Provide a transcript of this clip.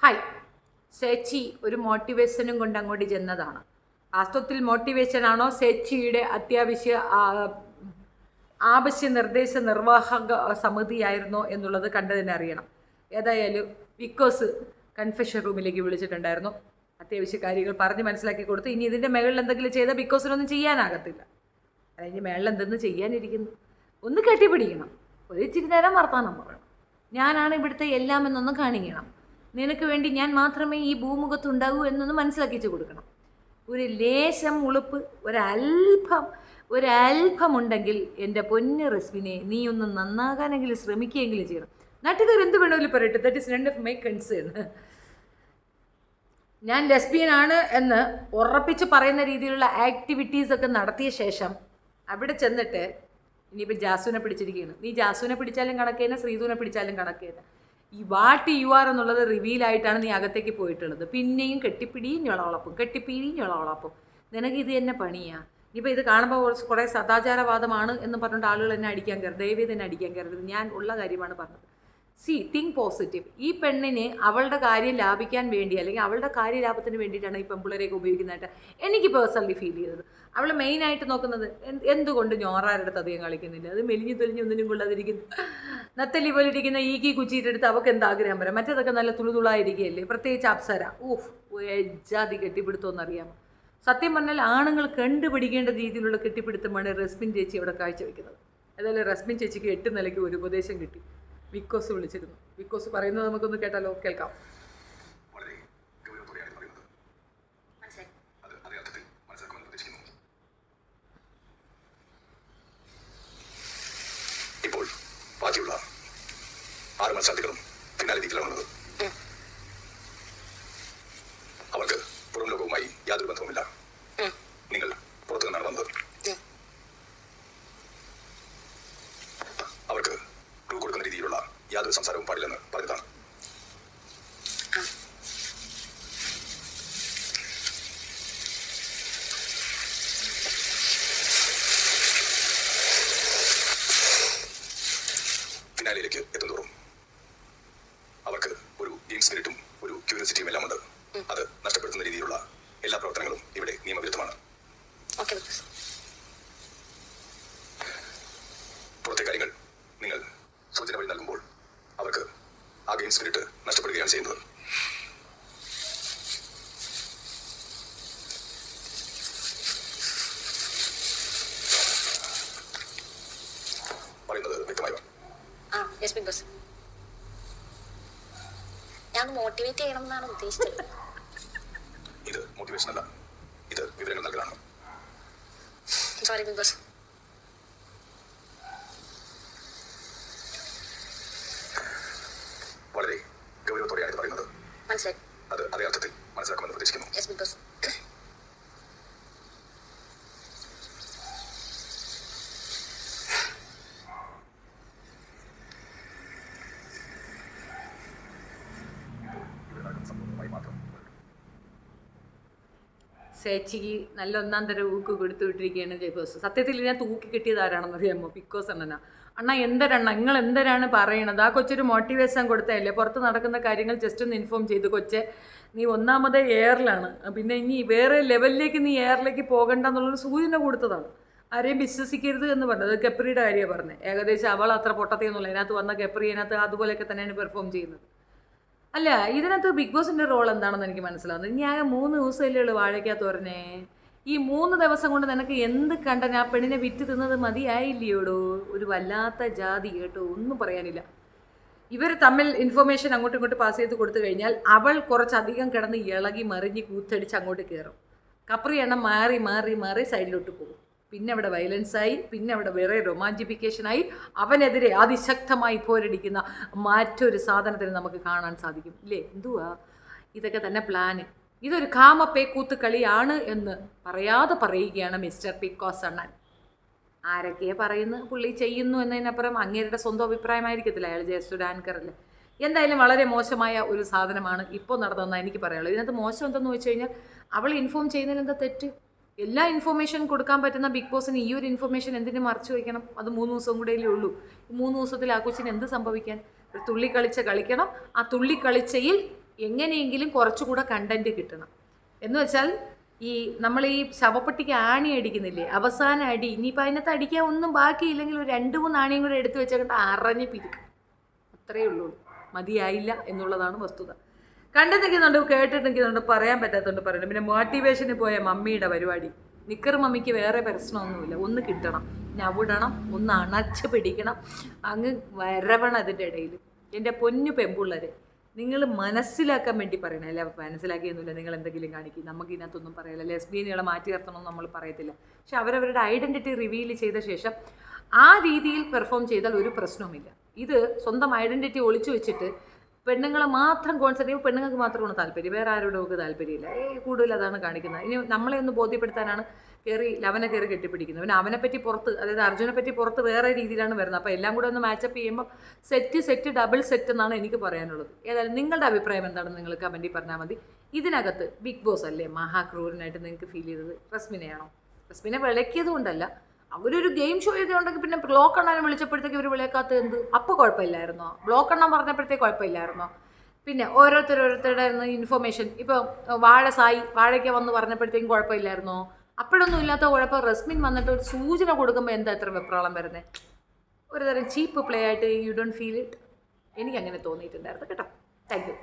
Hi, സേച്ചി ഒരു മോട്ടിവേഷനും കൊണ്ട് അങ്ങോട്ട് ചെന്നതാണ്. വാസ്തവത്തിൽ മോട്ടിവേഷനാണോ സേച്ചിയുടെ ആവശ്യ നിർദ്ദേശ നിർവാഹക സമിതിയായിരുന്നോ എന്നുള്ളത് കണ്ടതിനെ അറിയണം. ഏതായാലും ബിക്കോസ് കൺഫെഷൻ റൂമിലേക്ക് വിളിച്ചിട്ടുണ്ടായിരുന്നു. അത്യാവശ്യ കാര്യങ്ങൾ പറഞ്ഞ് മനസ്സിലാക്കി കൊടുത്ത് ഇനി ഇതിൻ്റെ മേളിൽ എന്തെങ്കിലും ചെയ്താൽ ബിക്കോസിനൊന്നും ചെയ്യാനാകത്തില്ല. അതിൻ്റെ മേളിൽ എന്തെന്ന് ചെയ്യാനിരിക്കുന്നു? ഒന്ന് കെട്ടിപ്പിടിക്കണം, ഒരു ഇച്ചിരി നേരം വർത്താനം പറയണം, ഞാനാണ് ഇവിടുത്തെ എല്ലാം എന്നൊന്ന് കാണിക്കണം, നിനക്ക് വേണ്ടി ഞാൻ മാത്രമേ ഈ ഭൂമുഖത്തുണ്ടാകൂ എന്നൊന്ന് മനസ്സിലാക്കിച്ചു കൊടുക്കണം. ഒരു ലേശം ഉളുപ്പ്, ഒരൽഭമുണ്ടെങ്കിൽ എൻ്റെ പൊന്ന് റസ്മിനെ നീ ഒന്ന് നന്നാകാനെങ്കിലും ശ്രമിക്കുകയെങ്കിലും ചെയ്യണം. നാട്ടുകാർ എന്ത് വേണമെങ്കിലും പറയട്ടെ, that is none of my concern. ഞാൻ ലെസ്ബിയനാണ് എന്ന് ഉറപ്പിച്ച് പറയുന്ന രീതിയിലുള്ള ആക്ടിവിറ്റീസൊക്കെ നടത്തിയ ശേഷം അവിടെ ചെന്നിട്ട് ഇനിയിപ്പോൾ ജാസുവിനെ പിടിച്ചിരിക്കുകയാണ്. നീ ജാസുവിനെ പിടിച്ചാലും കണക്കേനെ, ശ്രീധുവിനെ പിടിച്ചാലും കണക്കേനെ. ഈ വാട്ട് യു ആർ എന്നുള്ളത് റിവീലായിട്ടാണ് നീ അകത്തേക്ക് പോയിട്ടുള്ളത്. പിന്നെയും കെട്ടിപ്പിടിയും ഞൊളവളപ്പും നിനക്ക് ഇത് തന്നെ പണിയാ. ഇനിയിപ്പോൾ ഇത് കാണുമ്പോൾ കുറേ സദാചാരവാദമാണ് എന്ന് പറഞ്ഞിട്ട് ആളുകൾ എന്നെ അടിക്കാൻ കയറും. ദയവേദി എന്നെ അടിക്കാൻ കയറരുത്, ഞാൻ ഉള്ള കാര്യമാണ് പറഞ്ഞത്. Think positive. ഈ പെണ്ണിന് അവളുടെ കാര്യം ലാഭിക്കാൻ വേണ്ടി, അല്ലെങ്കിൽ അവളുടെ കാര്യലാഭത്തിന് വേണ്ടിയിട്ടാണ് ഈ പെൺപിള്ളേരെയൊക്കെ ഉപയോഗിക്കുന്നതായിട്ട് എനിക്ക് പേഴ്സണലി ഫീൽ ചെയ്തത്. അവൾ മെയിനായിട്ട് നോക്കുന്നത് എന്തുകൊണ്ട് ഞോറാരുടെ അടുത്ത് അധികം കളിക്കുന്നില്ല, അത് മെലിഞ്ഞു തെളിഞ്ഞ് ഒന്നിനും കൊള്ളാതിരിക്കുന്നു. നത്തല്ലി പോലെ ഇരിക്കുന്ന ഈക്കി കുച്ചിയിട്ടെടുത്ത് അവൾക്ക് എന്താ ആഗ്രഹം വരാം. മറ്റേതൊക്കെ നല്ല തുളുതുളായിരിക്കുകയല്ലേ, പ്രത്യേകിച്ച് അപ്സര. ജാതി കെട്ടിപ്പിടുത്തമെന്നറിയാമോ? സത്യം പറഞ്ഞാൽ ആണുങ്ങൾ കണ്ടുപിടിക്കേണ്ട രീതിയിലുള്ള കെട്ടിപ്പിടുത്തമാണ് റസ്മിൻ ചേച്ചി അവിടെ കാഴ്ചവെക്കുന്നത്. അതായത് റസ്മിൻ ചേച്ചിക്ക് 8 നിലയ്ക്ക് ഒരു ഉപദേശം കിട്ടി. വിക്കോസ് വിളിച്ചിരുന്നു. വിക്കോസ് പറയുന്നത് നമുക്കൊന്ന് കേട്ടാലോ? കേൾക്കാം. ഇപ്പോൾ ബാക്കിയുള്ള 6 മത്സരാർത്ഥികളും ഫിനാലിറ്റിയിലാണുള്ളത്. അവർക്ക് പുറം ലോകവുമായി യാതൊരു ബന്ധവുമില്ല. നിങ്ങൾ പുറത്തു നിന്നാണ് വന്നത്. അവർക്ക് ക്ലൂ കൊടുക്കുന്ന രീതിയിലുള്ള യാതൊരു സംസാരവും പാടില്ലെന്ന് പറഞ്ഞതാണ്. ഫിനാലിയിലേക്ക് എത്തുന്നതോറും അവർക്ക് ഒരു ഗെയിം സ്പിരിറ്റും ഒരു ക്യൂരിയോസിറ്റിയും എല്ലാം ഉണ്ട്. അത് നഷ്ടപ്പെടുത്തുന്ന രീതിയിലുള്ള എല്ലാ പ്രവർത്തനങ്ങളും ഇവിടെ നിയമവിരുദ്ധമാണ്. പുറത്തെ കാര്യങ്ങൾ നിങ്ങൾ സൂചന വഴി നൽകുമ്പോൾ അവർക്ക് ആ ഗെയിം സ്പിരിറ്റ് നഷ്ടപ്പെടുകയാണ് ചെയ്യുന്നത്. പറയുന്നത് വ്യക്തമായോ? ഞാൻ മോട്ടിവേറ്റ് ചെയ്യണം എന്നാണ് ഉദ്ദേശിച്ചത്. ഇത് മോട്ടിവേഷൻ അല്ല, ഇത് വിവരങ്ങൾ നൽകലാണ്. Sorry big boss. വളരെ ഗൗരവത്തോടെയാണ് ഇത് പറയുന്നത്. മനസ്സിലായി. അത് അതേ അർത്ഥത്തിൽ മനസ്സിലാക്കുമെന്ന് പ്രതീക്ഷിക്കുന്നു. Yes big boss. സേച്ചിക്ക് നല്ല ഒന്നാം തരം ഊക്ക് കൊടുത്തു വിട്ടിരിക്കുകയാണ് ജയ്ബോസ്. സത്യത്തിൽ ഇതിനെ തൂക്കി കിട്ടിയത് ആരാണെന്ന് അറിയാമോ? ബിക്കോസ് അണ്ണനാ. അണ്ണാ എന്തരണ്ണ നിങ്ങൾ എന്തരാണ് പറയണത്? ആ കൊച്ചൊരു മോട്ടിവേഷൻ കൊടുത്തതല്ലേ, പുറത്ത് നടക്കുന്ന കാര്യങ്ങൾ ജസ്റ്റ് ഒന്ന് ഇൻഫോം ചെയ്ത് കൊച്ചെ നീ ഒന്നാമത് എയറിലാണ്, പിന്നെ ഇനി വേറെ ലെവലിലേക്ക് നീ എയറിലേക്ക് പോകണ്ട എന്നുള്ളൊരു സൂചന കൊടുത്തതാണ്. ആരെയും വിശ്വസിക്കരുത് എന്ന് പറഞ്ഞത് കെപ്രിയുടെ കാര്യമാണ് പറഞ്ഞത്. ഏകദേശം അവൾ അത്ര പൊട്ടത്തെയൊന്നുമില്ല. അതിനകത്ത് വന്ന കെപ്രി അതിനകത്ത് അതുപോലെയൊക്കെ തന്നെയാണ് പെർഫോം ചെയ്യുന്നത്. അല്ല, ഇതിനകത്ത് ബിഗ് ബോസിൻ്റെ റോൾ എന്താണെന്ന് എനിക്ക് മനസ്സിലാവുന്നത്. ഞാൻ 3 ദിവസമല്ലേ ഉള്ളൂ വാഴയ്ക്കകത്ത് പറഞ്ഞേ. ഈ 3 ദിവസം കൊണ്ട് നിനക്ക് എന്ത് കണ്ടൻ ആ പെണ്ണിനെ വിറ്റ് തിന്നത് മതിയായില്ലയോടോ? ഒരു വല്ലാത്ത ജാതി കേട്ടോ, ഒന്നും പറയാനില്ല. ഇവർ തമ്മിൽ ഇൻഫർമേഷൻ അങ്ങോട്ടും ഇങ്ങോട്ട് പാസ് ചെയ്ത് കൊടുത്തു കഴിഞ്ഞാൽ അവൾ കുറച്ചധികം കിടന്ന് ഇളകി മറിഞ്ഞ് കൂത്തടിച്ച് അങ്ങോട്ട് കയറും. കപ്രി എണ്ണം മാറി സൈഡിലോട്ട് പോകും. പിന്നെ അവിടെ വയലൻസായി, പിന്നെ അവിടെ വേറെ റൊമാൻറ്റിഫിക്കേഷനായി, അവനെതിരെ അതിശക്തമായി പോരടിക്കുന്ന മറ്റൊരു സാധനത്തിന് നമുക്ക് കാണാൻ സാധിക്കും ഇല്ലേ? എന്തുവാ ഇതൊക്കെ തന്നെ പ്ലാന്? ഇതൊരു കാമപ്പേക്കൂത്ത് കളിയാണ് എന്ന് പറയാതെ പറയുകയാണ് മിസ്റ്റർ പിക്കോസ് അണ്ണൻ. ആരൊക്കെയാണ് പറയുന്നത്, പുള്ളി ചെയ്യുന്നു എന്നതിനപ്പുറം അങ്ങേരുടെ സ്വന്തം അഭിപ്രായമായിരിക്കത്തില്ല. അയാൾ ജസ്റ്റ് ഒരു ആങ്കറല്ലേ. എന്തായാലും വളരെ മോശമായ ഒരു സാധനമാണ് ഇപ്പോൾ നടന്നതെന്നാണ് എനിക്ക് പറയാനുള്ളത്. ഇതിനകത്ത് മോശം എന്തെന്ന് വെച്ച് കഴിഞ്ഞാൽ അവൾ ഇൻഫോം ചെയ്യുന്നതിൽ എന്താ തെറ്റ്? എല്ലാ ഇൻഫോർമേഷൻ കൊടുക്കാൻ പറ്റുന്ന ബിഗ് ബോസിന് ഈ ഒരു ഇൻഫർമേഷൻ എന്തിനു മറച്ചു വയ്ക്കണം? അത് 3 ദിവസം കൂടെയല്ലേ ഉള്ളൂ. 3 ദിവസത്തിൽ ആ കൊച്ചിന് എന്ത് സംഭവിക്കാൻ? ഒരു തുള്ളി കളിക്കണം. ആ തുള്ളി കളിച്ചയിൽ എങ്ങനെയെങ്കിലും കുറച്ചുകൂടെ കണ്ടന്റ് കിട്ടണം. എന്ന് വെച്ചാൽ ഈ നമ്മൾ ഈ ശവപ്പെട്ടിക്ക് ആണി അടിക്കുന്നില്ലേ, അവസാന അടി, ഇനിയിപ്പോൾ അതിനകത്ത് അടിക്കാൻ ഒന്നും ബാക്കിയില്ലെങ്കിൽ ഒരു 2-3 ആണിയും കൂടെ എടുത്ത് വെച്ചേക്കിട്ട് അറിഞ്ഞ് പിരിക്കും. അത്രയേ ഉള്ളൂ. മതിയായില്ല എന്നുള്ളതാണ് വസ്തുത. കണ്ടു നിൽക്കുന്നുണ്ട്, കേട്ടിട്ട് നിൽക്കുന്നുണ്ട്, പറയാൻ പറ്റാത്തതുകൊണ്ട് പറയുന്നത്. പിന്നെ മോട്ടിവേഷന് പോയ മമ്മിയുടെ പരിപാടി, നിക്കർ മമ്മിക്ക് വേറെ പ്രശ്നമൊന്നുമില്ല, ഒന്ന് കിട്ടണം, ഞവിടണം, ഒന്ന് അണച്ച് പിടിക്കണം, അങ്ങ് വരവണം. അതിൻ്റെ ഇടയിൽ എൻ്റെ പൊന്നു പെമ്പുള്ളരെ, നിങ്ങൾ മനസ്സിലാക്കാൻ വേണ്ടി പറയണം. അല്ല മനസ്സിലാക്കിയൊന്നുമില്ല, നിങ്ങൾ എന്തെങ്കിലും കാണിക്കും, നമുക്ക് ഇതിനകത്തൊന്നും പറയില്ല. ലെസ്ബിയനുകളെ മാറ്റി നിർത്തണമെന്ന് നമ്മൾ പറയത്തില്ല. പക്ഷെ അവരവരുടെ ഐഡൻറ്റിറ്റി റിവീൽ ചെയ്ത ശേഷം ആ രീതിയിൽ പെർഫോം ചെയ്താൽ ഒരു പ്രശ്നവുമില്ല. ഇത് സ്വന്തം ഐഡൻറ്റിറ്റി ഒളിച്ചു വെച്ചിട്ട് പെണ്ണുങ്ങളെ മാത്രം കോൺസെൻട്രേറ്റ് ചെയ്യുമ്പോൾ പെണ്ണുങ്ങൾക്ക് മാത്രമാണ് താല്പര്യം, വേറെ ആരോടും നമുക്ക് താല്പര്യമില്ല. കൂടുതൽ അതാണ് കാണിക്കുന്നത്. ഇനി നമ്മളെ ഒന്ന് ബോധ്യപ്പെടുത്താനാണ് ലവനെ കയറി കെട്ടിപ്പിടിക്കുന്നത്. പിന്നെ അവനെപ്പറ്റി പുറത്ത്, അതായത് അർജുനെ പറ്റി പുറത്ത് വേറെ രീതിയിലാണ് വരുന്നത്. അപ്പോൾ എല്ലാം കൂടെ ഒന്ന് മാച്ചപ്പ് ചെയ്യുമ്പോൾ സെറ്റ് ഡബിൾ സെറ്റ് എന്നാണ് എനിക്ക് പറയാനുള്ളത്. ഏതായാലും നിങ്ങളുടെ അഭിപ്രായം എന്താണെന്ന് നിങ്ങൾ കമൻറ്റിൽ പറഞ്ഞാൽ മതി. ഇതിനകത്ത് ബിഗ് ബോസ് അല്ലേ മഹാക്രൂരനായിട്ട് നിങ്ങൾക്ക് ഫീൽ ചെയ്തത് റസ്മിനെയാണോ? റസ്മിനെ വിളക്കിയത് കൊണ്ടല്ല, അവരൊരു ഗെയിം ഷോ ഒക്കെ ഉണ്ടെങ്കിൽ പിന്നെ ബ്ലോക്ക് എണ്ണാനും വിളിച്ചപ്പോഴത്തേക്ക് ഇവർ വിളിക്കാത്തത് എന്ത്? അപ്പോൾ കുഴപ്പമില്ലായിരുന്നോ? ബ്ലോക്ക് എണ്ണം പറഞ്ഞപ്പോഴത്തേക്ക് കുഴപ്പമില്ലായിരുന്നോ? പിന്നെ ഓരോരുത്തരുടെ ഇൻഫർമേഷൻ, ഇപ്പോൾ വാഴയ്ക്ക് വന്ന് പറഞ്ഞപ്പോഴത്തേക്കും കുഴപ്പമില്ലായിരുന്നോ? അപ്പോഴൊന്നും ഇല്ലാത്ത കുഴപ്പം റസ്മിൻ വന്നിട്ട് ഒരു സൂചന കൊടുക്കുമ്പോൾ എന്താ ഇത്ര വെപ്രാളം വരുന്നത്? ഒരു തരം ചീപ്പ് പ്ലേ ആയിട്ട് യു ഡോണ്ട് ഫീൽ ഇറ്റ്? എനിക്കങ്ങനെ തോന്നിയിട്ടുണ്ടായിരുന്നു കേട്ടോ. Thank you.